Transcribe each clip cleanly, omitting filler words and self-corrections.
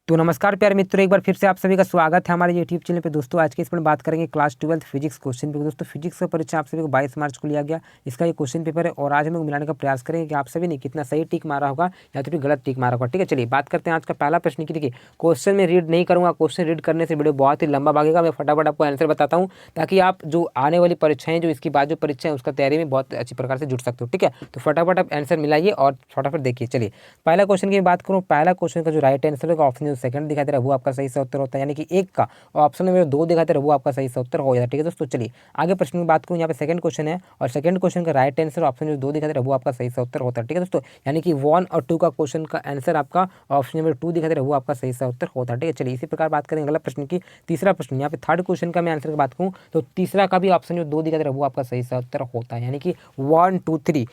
तो नमस्कार प्यारे मित्रों, एक बार फिर से आप सभी का स्वागत है हमारे यूट्यूब चैनल पे। दोस्तों आज के इसमें बात करेंगे क्लास 12 फिजिक्स क्वेश्चन पेपर। दोस्तों फिजिक्स का परीक्षा आप सभी को 22 मार्च को लिया गया, इसका ये क्वेश्चन पेपर है और आज हम लोग मिलाने का प्रयास करेंगे कि आप सभी ने कितना सही टिक मारा होगा या तो फिर गलत टिक मारा होगा। ठीक है, चलिए बात करते हैं आज का पहला प्रश्न की। देखिए क्वेश्चन में रीड नहीं करूँगा, क्वेश्चन रीड करने से वीडियो बहुत ही लंबा भागेगा। मैं फटाफट आपको आंसर बताता हूँ ताकि आप जो आने वाली परीक्षाएं, जो इसकी बाद जो परीक्षा है उसका तैयारी में बहुत अच्छी प्रकार से जुड़ सकते हो। ठीक है, तो फटाफट आप आंसर मिलाइए और फटाफट देखिए। चलिए पहला क्वेश्चन की बात करूँ, पहला क्वेश्चन का जो राइट आंसर होगा ऑप्शन जो सेकंड दिखाई दे रहा है वो आपका सही सा उत्तर होता है, यानी कि एक का, और ऑप्शन में दो दिखाई दे रहा है वो आपका सही सा उत्तर हो जाता है। ठीक है दोस्तों, चलिए आगे प्रश्न की बात करूँ। यहाँ पे सेकंड क्वेश्चन है और सेकंड क्वेश्चन का राइट आंसर ऑप्शन जो दो दिखाई दे रहा है वो आपका सही सा उत्तर होता है। ठीक है दोस्तों, यानी कि 1 और 2 का क्वेश्चन का आंसर आपका ऑप्शन नंबर 2 दिखाई दे रहा है वो आपका सही सा उत्तर होता है। ठीक है, चलिए इसी प्रकार बात करेंगे अगला प्रश्न की। तीसरा प्रश्न, यहाँ पे थर्ड क्वेश्चन का मैं आंसर की बात करूँ तो तीसरा का भी ऑप्शन जो दो दिखाई दे रहा है वो आपका सही सा उत्तर होता है, यानी कि 1 2 3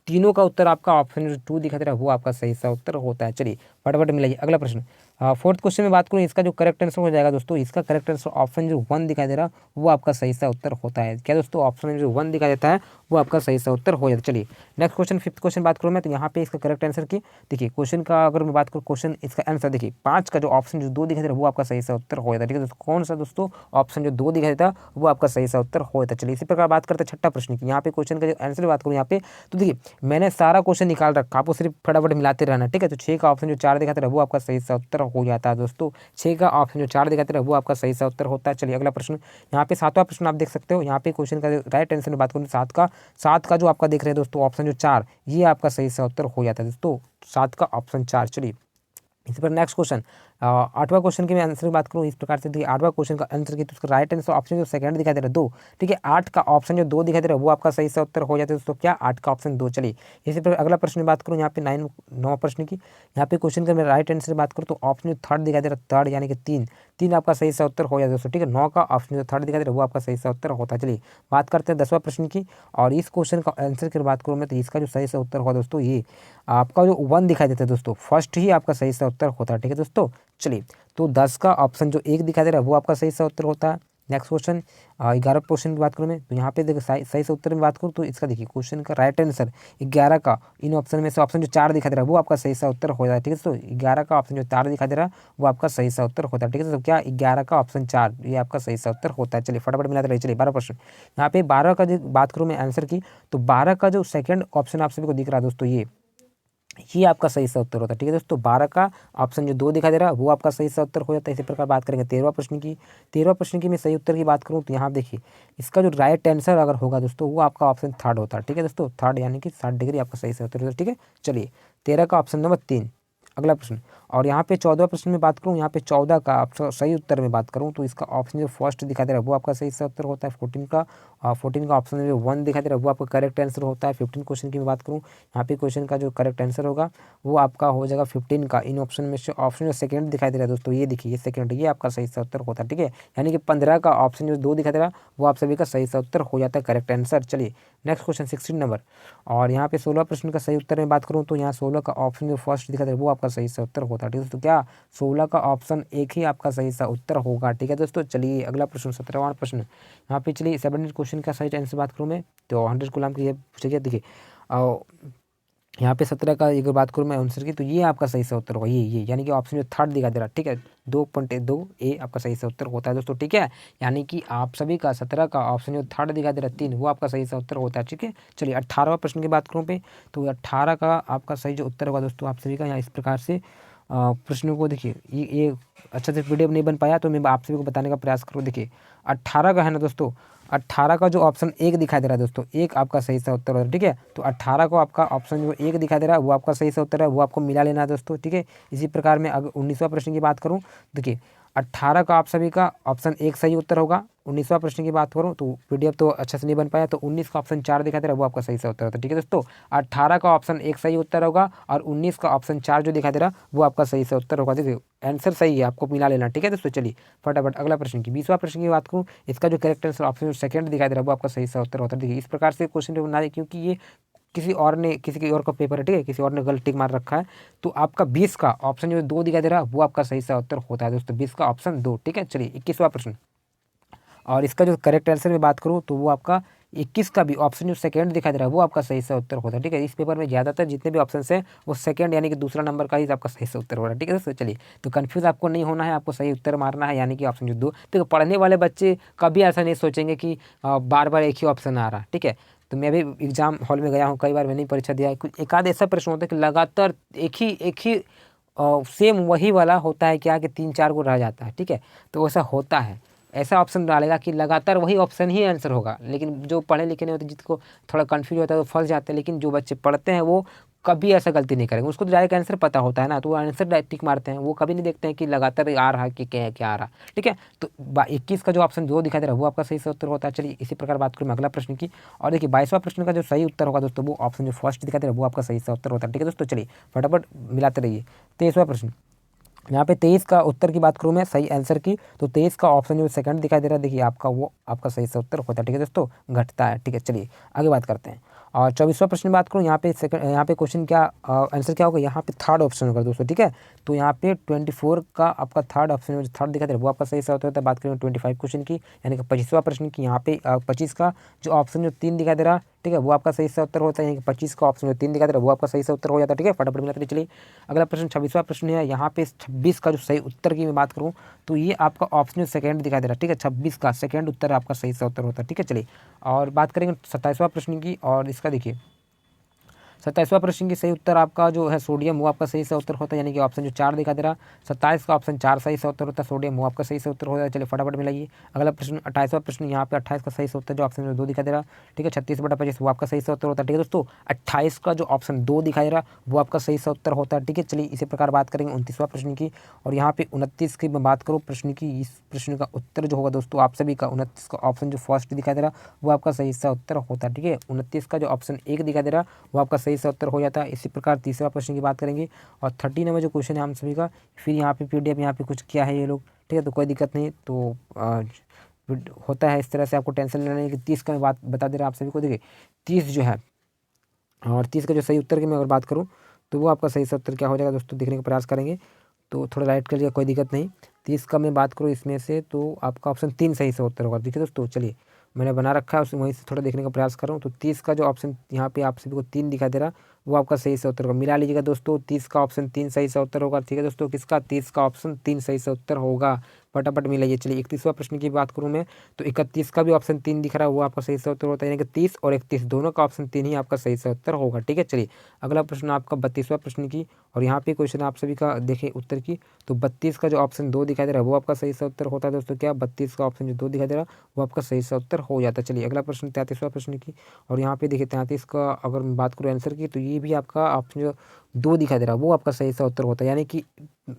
तीनों का उत्तर आपका ऑप्शन जो 2 दिखाई दे रहा है वो आपका सही सा उत्तर होता है। चलिए फटाफट मिलाइए अगला प्रश्न। फोर्थ क्वेश्चन में बात करूँ, इसका जो करेक्ट आंसर हो जाएगा दोस्तों, इसका करेक्ट आंसर ऑप्शन जो 1 दिखाई दे रहा है वो आपका सही सा उत्तर होता है। क्या दोस्तों, ऑप्शन जो 1 दिखाई देता है वो आपका सही सा उत्तर हो जाता है। चलिए नेक्स्ट क्वेश्चन, फिफ्थ क्वेश्चन बात करूँ मैं, तो यहाँ पे इसका करेक्ट आंसर की देखिए क्वेश्चन का अगर मैं बात करूँ, क्वेश्चन इसका आंसर देखिए 5 का जो ऑप्शन जो 2 दिखाई दे रहा है वो आपका सही सा उत्तर हो जाता है। ठीक है दोस्तों, कौन सा दोस्तों, ऑप्शन जो 2 दिखाई देता है वो आपका सही सा उत्तर हो जाता है। चलिए इसी प्रकार बात करते हैं छठा प्रश्न की। यहाँ पे क्वेश्चन का जो आंसर बात करूँ यहाँ पे, तो देखिए मैंने सारा क्वेश्चन निकाल रखा, आपको सिर्फ फटाफट मिलाते रहना। ठीक है, तो 6 का ऑप्शन जो 4 दिखाता है वो आपका सही सा उत्तर हो जाता है दोस्तों। 6 का ऑप्शन जो 4 दिखाते हैं वो आपका सही सा उत्तर होता है। चलिए अगला प्रश्न, यहाँ पे सातवां प्रश्न आप देख सकते हो। यहाँ पे क्वेश्चन का राइट आंसर में बात करूँ, सात का जो आपका देख रहे हैं दोस्तों ऑप्शन जो 4, ये आपका सही सा उत्तर हो जाता है दोस्तों, 7 का ऑप्शन 4। चलिए इसी पर नेक्स्ट क्वेश्चन, आठवां क्वेश्चन की मैं आंसर की बात करूँ इस प्रकार से। देखिए आठवां क्वेश्चन का आंसर की, तो उसका राइट आंसर ऑप्शन जो सेकंड दिखाई दे रहा है 2। ठीक है, 8 का ऑप्शन जो 2 दिखाई दे रहा है वो आपका सही सा उत्तर हो जाता है दोस्तों, क्या 8 का ऑप्शन 2। चलिए इसी पर अगला प्रश्न की बात करूँ, यहाँ पे 9वां प्रश्न की। यहाँ पे क्वेश्चन का मैं राइट आंसर की बात करूँ तो ऑप्शन जो थर्ड दिखाई दे रहा है, थर्ड यानी कि 3 आपका सही सा उत्तर हो जाता है दोस्तों। ठीक है, 9 का ऑप्शन जो थर्ड दिखाई दे रहा है वो आपका सही सा उत्तर होता है। चलिए बात करते हैं 10वां प्रश्न की, और इस क्वेश्चन का आंसर की बात करूँ मैं, तो इसका जो सही सा उत्तर होगा दोस्तों, ये आपका जो 1 दिखाई देता है दोस्तों, फर्स्ट ही आपका सही सा उत्तर होता है। ठीक है दोस्तों, चलिए तो 10 का ऑप्शन जो 1 दिखाई दे रहा है वो आपका सही सा उत्तर होता है। नेक्स्ट क्वेश्चन, 11 क्वेश्चन की बात करूँ मैं, तो यहाँ पे देखो सही से उत्तर में बात करूँ तो इसका देखिए क्वेश्चन का राइट आंसर 11 का, इन ऑप्शन में से ऑप्शन जो 4 दिखा दे रहा है वो आपका सही सा उत्तर हो जाता है। ठीक है, तो 11 का ऑप्शन जो 4 दिखा दे रहा है वो आपका सही सा उत्तर होता है। ठीक है, तो क्या 11 का ऑप्शन 4 ये आपका सही सा उत्तर होता है। चलिए फटाफट मिलाते रहिए। चलिए 12 प्रश्न, यहाँ पे 12 का जो बात करूँ मैं आंसर की, तो 12 का जो सेकंड ऑप्शन आप सभी को दिख रहा है दोस्तों, ये आपका सही सा उत्तर होता है। ठीक है दोस्तों, 12 का ऑप्शन जो 2 दिखाई दे रहा है वो आपका सही सा उत्तर हो जाता है। इसी प्रकार बात करेंगे 13वां प्रश्न की। 13वां प्रश्न की मैं सही उत्तर की बात करूँ तो यहाँ देखिए इसका जो राइट आंसर अगर होगा दोस्तों वो आपका ऑप्शन थर्ड होता है। ठीक है दोस्तों, थर्ड यानी कि 60 डिग्री आपका सही सा उत्तर होता है। ठीक है, चलिए 13 का ऑप्शन नंबर 3 अगला प्रश्न। और यहाँ पे 14वां प्रश्न में बात करूँ, यहाँ पे 14 का ऑप्शन सही उत्तर में बात करूँ तो इसका ऑप्शन जो फर्स्ट दिखाई दे रहा है वो आपका सही सा उत्तर होता है। 14 का ऑप्शन जो 1 दिखाई दे रहा है वो आपका करेक्ट आंसर होता है। 15 क्वेश्चन की मैं बात करूँ, यहाँ पे क्वेश्चन का जो करेक्ट आंसर होगा वो आपका हो जाएगा 15 का, इन ऑप्शन में से ऑप्शन जो सेकंड दिखाई दे रहा है दोस्तों, ये देखिए ये सेकंड, ये आपका सही सा उत्तर होता है। ठीक है, यानी कि 15 का ऑप्शन जो 2 दिखाई दे रहा है वो आप सभी का सही सा उत्तर हो जाता है, करेक्ट आंसर। चलिए नेक्स्ट क्वेश्चन 16 नंबर, और यहाँ पे 16 प्रश्न का सही उत्तर में बात करूँ तो यहाँ 16 का ऑप्शन जो फर्स्ट दिखा दे रहा है वो आपका सही सा उत्तर होता है। ठीक है दोस्तों, क्या 16 का ऑप्शन एक ही आपका सही सा उत्तर होगा। ठीक है दोस्तों, चलिए अगला प्रश्न 17वां प्रश्न, यहाँ पे चलिए 17 क्वेश्चन का सही आंसर बात करूँ मैं, तो 100 गुलाम की ये पूछेगा। देखिए यहाँ पे 17 का अगर बात करूँ मैं आंसर की, तो ये आपका सही सा उत्तर होगा, ये यानी कि ऑप्शन जो थर्ड दिखा दे रहा है। ठीक है, 2.2 ए आपका सही सा उत्तर होता है दोस्तों। ठीक है, यानी कि आप सभी का 17 का ऑप्शन जो थर्ड दिखा दे रहा है 3 वो आपका सही सा उत्तर होता है। ठीक है, चलिए 18वां प्रश्न की बात करूँ पे, तो 18 का आपका सही जो उत्तर होगा दोस्तों आप सभी का, यहाँ इस प्रकार से प्रश्नों को देखिए, ये अच्छा से पीडीएफ नहीं बन पाया तो मैं आप सभी को बताने का प्रयास करूँ। देखिए 18 का है ना दोस्तों, 18 का जो ऑप्शन 1 दिखाई दे रहा है दोस्तों, एक आपका सही सा उत्तर होता है। ठीक है, तो 18 को आपका ऑप्शन जो 1 दिखाई दे रहा है वो आपका सही सा उत्तर है, वो आपको मिला लेना है दोस्तों। ठीक है, इसी प्रकार मैं अगर 19वां प्रश्न की बात करूँ, देखिए 18 का आप सभी का ऑप्शन 1 सही उत्तर होगा। 19वां प्रश्न की बात करूँ तो पीडीएफ तो अच्छा से नहीं बन पाया, तो 19 का ऑप्शन 4 दिखाई दे रहा है वो आपका सही सा उत्तर होता है। ठीक है दोस्तों, 18 का ऑप्शन 1 सही उत्तर होगा और 19 का ऑप्शन 4 जो दिखाई दे रहा वो आपका सही सा उत्तर होगा। देखिए आंसर सही है, आपको मिला लेना। ठीक है दोस्तों, चलिए फटाफट अगला प्रश्न की 20वां प्रश्न की बात करूँ, इसका जो करेक्ट आंसर ऑप्शन सेकंड दिखाई दे रहा है वो आपका सही सा उत्तर होता है। देखिए इस प्रकार से क्वेश्चन पेपर बना दे, क्योंकि ये किसी की और का पेपर है। ठीक है, किसी और ने गलत टिक मार रखा है, तो आपका 20 का ऑप्शन जो 2 दिखाई दे रहा है वो आपका सही सा उत्तर होता है दोस्तों, 20 का ऑप्शन 2। ठीक है, चलिए 21वां प्रश्न, और इसका जो करेक्ट आंसर में बात करूँ तो वो आपका 21 का भी ऑप्शन जो सेकंड दिखाई दे रहा है वो आपका सही सा उत्तर होता है। ठीक है, इस पेपर में ज़्यादातर जितने भी ऑप्शन है वो सेकंड यानी कि दूसरा नंबर का ही आपका सही सा उत्तर हो रहा है। ठीक है दोस्तों, चलिए तो कन्फ्यूज़ आपको नहीं होना है, आपको सही उत्तर मारना है यानी कि ऑप्शन जो 2। देखो पढ़ने वाले बच्चे कभी ऐसा नहीं सोचेंगे कि बार बार एक ही ऑप्शन आ रहा है। ठीक है, तो मैं भी एग्जाम हॉल में गया हूँ, कई बार मैंने परीक्षा दिया है, कुछ एक आध ऐसा प्रश्न होता है कि लगातार एक ही सेम वही वाला होता है क्या कि 3-4 को रह जाता है। ठीक है, तो ऐसा होता है, ऐसा ऑप्शन डालेगा कि लगातार वही ऑप्शन ही आंसर होगा। लेकिन जो पढ़े लिखे नहीं होते, जिसको थोड़ा कन्फ्यूज होता है वो फंस जाते हैं। लेकिन जो बच्चे पढ़ते हैं वो कभी ऐसा गलती नहीं करेंगे, उसको तो डायरेक्ट आंसर पता होता है ना, तो वो आंसर टिक मारते हैं, वो कभी नहीं देखते हैं कि लगातार आ रहा है कि क्या आ रहा। ठीक है, तो 21 का जो ऑप्शन 2 दिखाई दे रहा है वो आपका सही से उत्तर होता है। चलिए इसी प्रकार बात करूँ अगला प्रश्न की, और देखिए 22वां प्रश्न का जो सही उत्तर होगा दोस्तों वो ऑप्शन जो फर्स्ट दिखाई दे रहा है वो आपका सही से उत्तर होता है। ठीक है दोस्तों, चलिए फटाफट मिलाते रहिए। 23वां प्रश्न, यहाँ पे 23 का उत्तर की बात करूँ मैं सही आंसर की, तो 23 का ऑप्शन जो सेकंड दिखाई दे रहा है देखिए आपका, वो आपका सही से उत्तर होता है। ठीक है दोस्तों, घटता है। ठीक है, चलिए आगे बात करते हैं। और 24वां प्रश्न बात करूँ, यहाँ पे क्वेश्चन क्या आंसर क्या होगा, यहाँ पे थर्ड ऑप्शन होगा दोस्तों। ठीक है, तो यहाँ पे 24 का आपका थर्ड ऑप्शन जो थर्ड दिखाई दे रहा है वो आपका सही से उत्तर होता है। बात करें 25 क्वेश्चन की यानी कि 25वां प्रश्न की, यहाँ पे 25 का जो ऑप्शन जो 3 दिखाई दे रहा है, ठीक है, वो आपका सही से उत्तर होता है। यानी कि 25 का ऑप्शन जो 3 दिखाई दे रहा है वो आपका सही से उत्तर हो जाता है। ठीक है, फटाफट मिलाते चलिए अगला प्रश्न 26वां प्रश्न है। यहाँ पे 26 का जो सही उत्तर की मैं बात करूँ तो ये आपका ऑप्शन सेकंड दिखाई दे रहा है। ठीक है, 26 का सेकंड उत्तर आपका सही से उत्तर होता है। ठीक है, चलिए और बात करेंगे 27वां प्रश्न की, और इसका देखिए 27वां प्रश्न की सही उत्तर आपका जो है सोडियम, वो आपका सही से उत्तर होता है। यानी कि ऑप्शन जो 4 दिखा दे रहा, 27 का ऑप्शन 4 सही से उत्तर होता है, सोडियम वो आपका सही से उत्तर हो जाता है। चलिए फटाफट मिलाइए अगला प्रश्न 28वां प्रश्न, यहाँ पे 28 का सही से उत्तर जो ऑप्शन जो 2 दिखा दे रहा। ठीक है, 36/25 वो आपका सही से उत्तर होता है। ठीक है दोस्तों, 28 का जो ऑप्शन 2 दिखाई दे रहा वो आपका सही से उत्तर होता है। ठीक है, चलिए इसी प्रकार बात करेंगे 29वां प्रश्न की, और यहाँ पे 29 की मैं बात करूँ प्रश्न की, इस प्रश्न का उत्तर जो होगा दोस्तों आप सभी का 29 का ऑप्शन जो फर्स्ट दिखाई दे रहा वो आपका सही से उत्तर होता है। ठीक है, 29 का जो ऑप्शन 1 दिखाई दे रहा वो आपका सही से उत्तर हो जाता है। इसी प्रकार तीसरा प्रश्न की बात करेंगे, और 30 नंबर जो क्वेश्चन है हम सभी का, फिर यहाँ पे PDF यहाँ पे कुछ किया है ये लोग। ठीक है, तो कोई दिक्कत नहीं, तो होता है इस तरह से, आपको टेंशन लेना नहीं कि 30 का मैं बात बता दे रहा आप सभी को। देखिए 30 जो है, और 30 का जो सही उत्तर की मैं अगर बात करूँ तो वो आपका सही से उत्तर क्या हो जाएगा दोस्तों, देखने का प्रयास करेंगे। तो थोड़ा राइट कर लिया, कोई दिक्कत नहीं। 30 का मैं बात करूँ इसमें से तो आपका ऑप्शन 3 सही से उत्तर होगा। देखिए दोस्तों, चलिए मैंने बना रखा है उसे, वहीं से थोड़ा देखने का प्रयास कर रहा हूँ। तो 30 का जो ऑप्शन यहाँ पे आप सभी को 3 दिखाई दे रहा वो आपका सही से उत्तर होगा। मिला लीजिएगा दोस्तों, 30 का ऑप्शन 3 सही से उत्तर होगा। ठीक है दोस्तों, किसका 30 का ऑप्शन 3 सही से उत्तर होगा, फटाफट मिलाइए। चलिए 31वां प्रश्न की बात करूँ मैं, तो 31 का भी ऑप्शन 3 दिख रहा है वो आपका सही से उत्तर होता है। यानी कि 30 और 31 दोनों का ऑप्शन 3 ही आपका सही से उत्तर होगा। ठीक है, चलिए अगला प्रश्न आपका 32वां प्रश्न की, और यहाँ पे क्वेश्चन आप सभी का देखें उत्तर की, तो 32 का जो ऑप्शन 2 दिखाई दे रहा है वो आपका सही से उत्तर होता है दोस्तों। क्या 32 का ऑप्शन जो 2 दिखाई दे रहा है वो आपका सही से उत्तर हो जाता है। चलिए अगला प्रश्न 33वां प्रश्न की, और यहाँ पे देखिए 33 का अगर मैं बात करूँ आंसर की, तो ये भी आपका ऑप्शन जो 2 दिखाई दे रहा है वो आपका सही से उत्तर होता है। यानी कि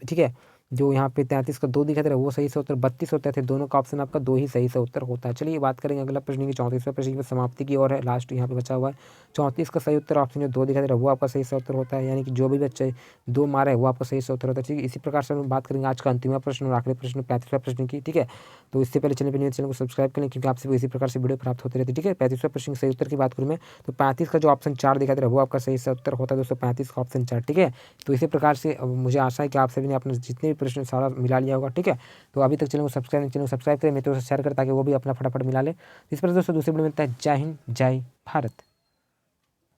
ठीक है, जो यहाँ पे 33 का 2 दिखाई दे रहा है वो सही से उत्तर, 32 होता है, दोनों का ऑप्शन आपका 2 ही सही से उत्तर होता है। चलिए बात करेंगे अगला प्रश्न की 34वां प्रश्न की समाप्ति की ओर है, लास्ट यहाँ पे बचा हुआ है। 34 का सही उत्तर ऑप्शन जो 2 दिखाई दे रहा है वो आपका सही से उत्तर होता है। यानी कि जो भी बच्चे 2 मारे वो आपका सही से उत्तर होता है। ठीक है, इसी प्रकार से हम बात करेंगे आज का अंतिम प्रश्न और आखिरी प्रश्न 35वां प्रश्न की। ठीक है, तो इससे पहले चैनल पर नहीं, चैनल को सब्सक्राइब करें क्योंकि आपसे इसी प्रकार से वीडियो प्राप्त होते रहती है। ठीक है, 35वां प्रश्न के सही उत्तर की बात करूँ मैं, तो 35 का जो ऑप्शन 4 दिखाई दे रहा है वो आपका सही से उत्तर होता है दोस्तों, 35 का ऑप्शन 4। ठीक है, तो इसी प्रकार से मुझे आशा है कि आप सभी ने अपने जितने भी प्रश्न सारा मिला लिया होगा। ठीक है, तो अभी तक चैनल को सब्सक्राइब करें, मित्रों से शेयर करें ताकि वो भी अपना फटाफट मिला ले। इस पर दोस्तों दूसरी वीडियो में मिलता है। जय हिंद, जय भारत।